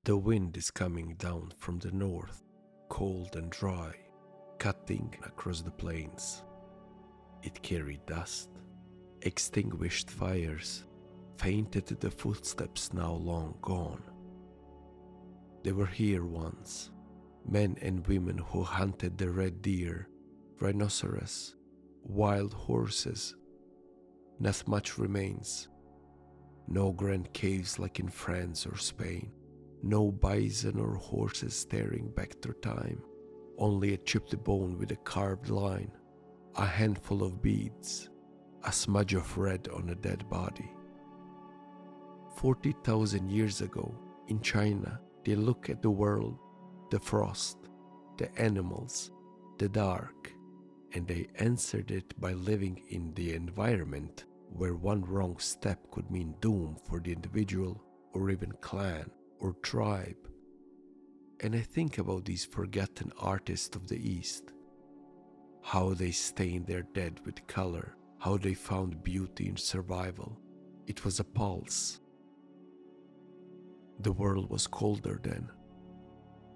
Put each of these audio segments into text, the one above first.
The wind is coming down from the north, cold and dry, cutting across the plains. It carried dust, extinguished fires, fainted the footsteps now long gone. They were here once, men and women who hunted the red deer, rhinoceros, wild horses. Not much remains. No grand caves like in France or Spain. No bison or horses staring back through time. Only a chipped bone with a carved line, a handful of beads, a smudge of red on a dead body. 40,000 years ago, in China, they look at the world, the frost, the animals, the dark, and they answered it by living in the environment where one wrong step could mean doom for the individual or even clan or tribe. And I think about these forgotten artists of the East, how they stained their dead with color, how they found beauty in survival. It was a pulse. The world was colder then.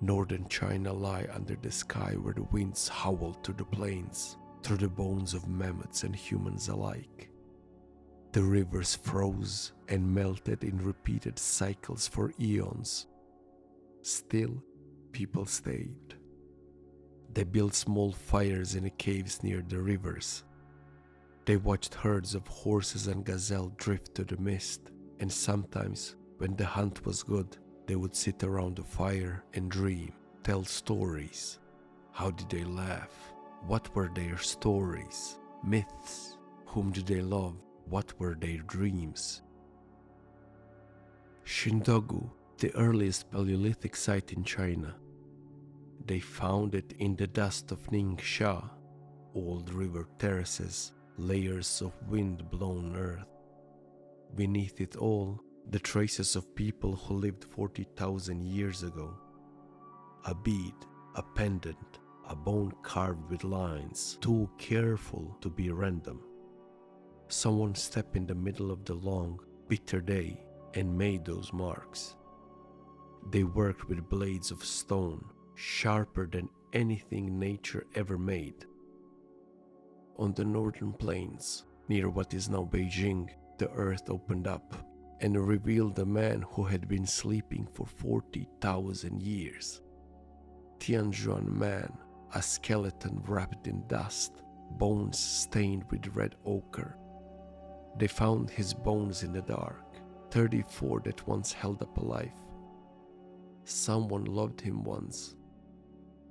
Northern China lay under the sky where the winds howled through the plains, through the bones of mammoths and humans alike. The rivers froze and melted in repeated cycles for eons. Still, people stayed. They built small fires in the caves near the rivers. They watched herds of horses and gazelle drift to the mist, and sometimes, when the hunt was good, they would sit around the fire and dream, tell stories. How did they laugh? What were their stories? Myths? Whom did they love? What were their dreams? Shindogu, the earliest Paleolithic site in China. They found it in the dust of Ningxia, old river terraces, layers of wind-blown earth. Beneath it all, the traces of people who lived 40,000 years ago. A bead, a pendant, a bone carved with lines, too careful to be random. Someone stepped in the middle of the long, bitter day and made those marks. They worked with blades of stone, sharper than anything nature ever made. On the northern plains, near what is now Beijing, the earth opened up and revealed a man who had been sleeping for 40,000 years. Tianzhuan man, a skeleton wrapped in dust, bones stained with red ochre. They found his bones in the dark, 34 that once held up a life. Someone loved him once.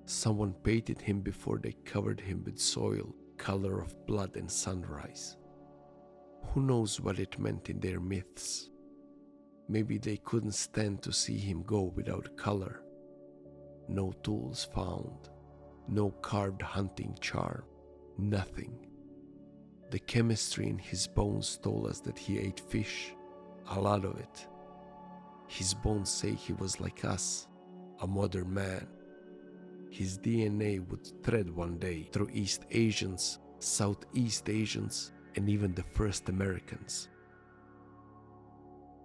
Someone painted him before they covered him with soil, color of blood and sunrise. Who knows what it meant in their myths? Maybe they couldn't stand to see him go without color. No tools found, no carved hunting charm, nothing. The chemistry in his bones told us that he ate fish, a lot of it. His bones say he was like us, a modern man. His DNA would thread one day through East Asians, Southeast Asians, and even the first Americans.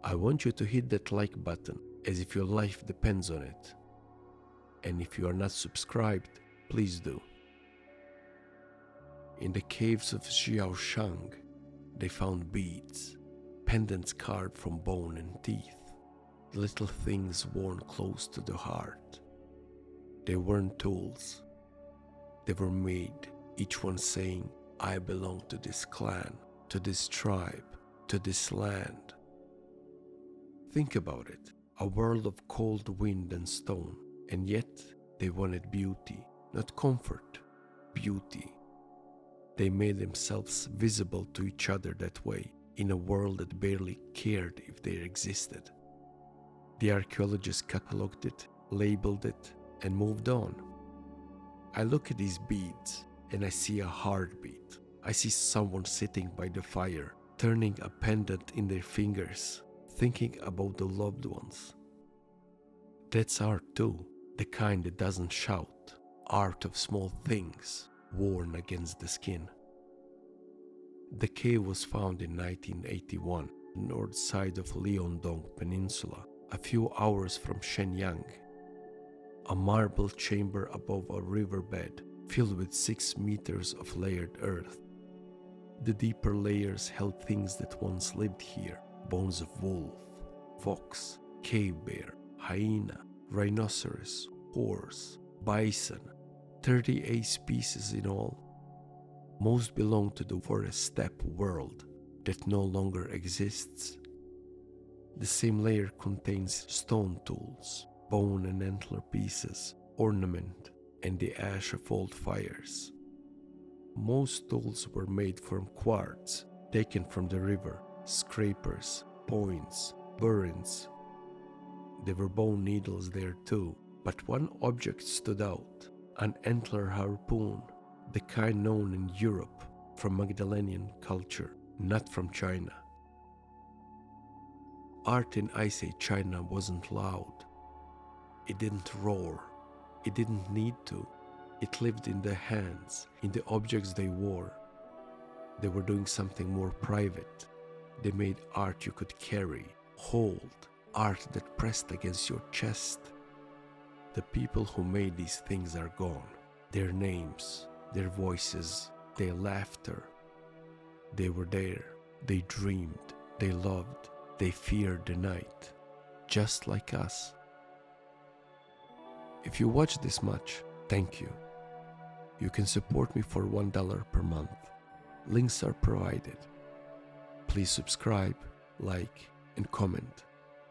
I want you to hit that like button as if your life depends on it. And if you are not subscribed, please do. In the caves of Xiaoshang, they found beads, pendants carved from bone and teeth, little things worn close to the heart. They weren't tools. They were made, each one saying, I belong to this clan, to this tribe, to this land. Think about it, a world of cold wind and stone, and yet they wanted beauty, not comfort, beauty. They made themselves visible to each other that way, in a world that barely cared if they existed. The archaeologists catalogued it, labeled it, and moved on. I look at these beads, and I see a heartbeat. I see someone sitting by the fire, turning a pendant in their fingers, thinking about the loved ones. That's art too, the kind that doesn't shout, art of small things, worn against the skin. The cave was found in 1981, north side of Liaodong Peninsula, a few hours from Shenyang. A marble chamber above a riverbed filled with 6 meters of layered earth. The deeper layers held things that once lived here: bones of wolf, fox, cave bear, hyena, rhinoceros, horse, bison, 38 species in all. Most belong to the forest steppe world that no longer exists. The same layer contains stone tools, bone and antler pieces, ornament, and the ash of old fires. Most tools were made from quartz taken from the river, scrapers, points, burins. There were bone needles there too, but one object stood out: an antler harpoon, the kind known in Europe from Magdalenian culture, not from China. Art in Ice Age China wasn't loud. It didn't roar. It didn't need to. It lived in their hands, in the objects they wore. They were doing something more private. They made art you could carry, hold, art that pressed against your chest. The people who made these things are gone. Their names, their voices, their laughter. They were there. They dreamed. They loved. They feared the night, just like us. If you watch this much, thank you. You can support me for $1 per month. Links are provided. Please subscribe, like, and comment.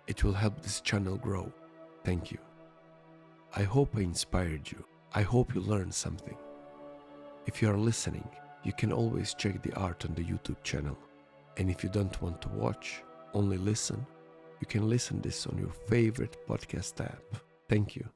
It will help this channel grow. Thank you. I hope I inspired you. I hope you learned something. If you are listening, you can always check the art on the YouTube channel. And if you don't want to watch, only listen, you can listen this on your favorite podcast app. Thank you.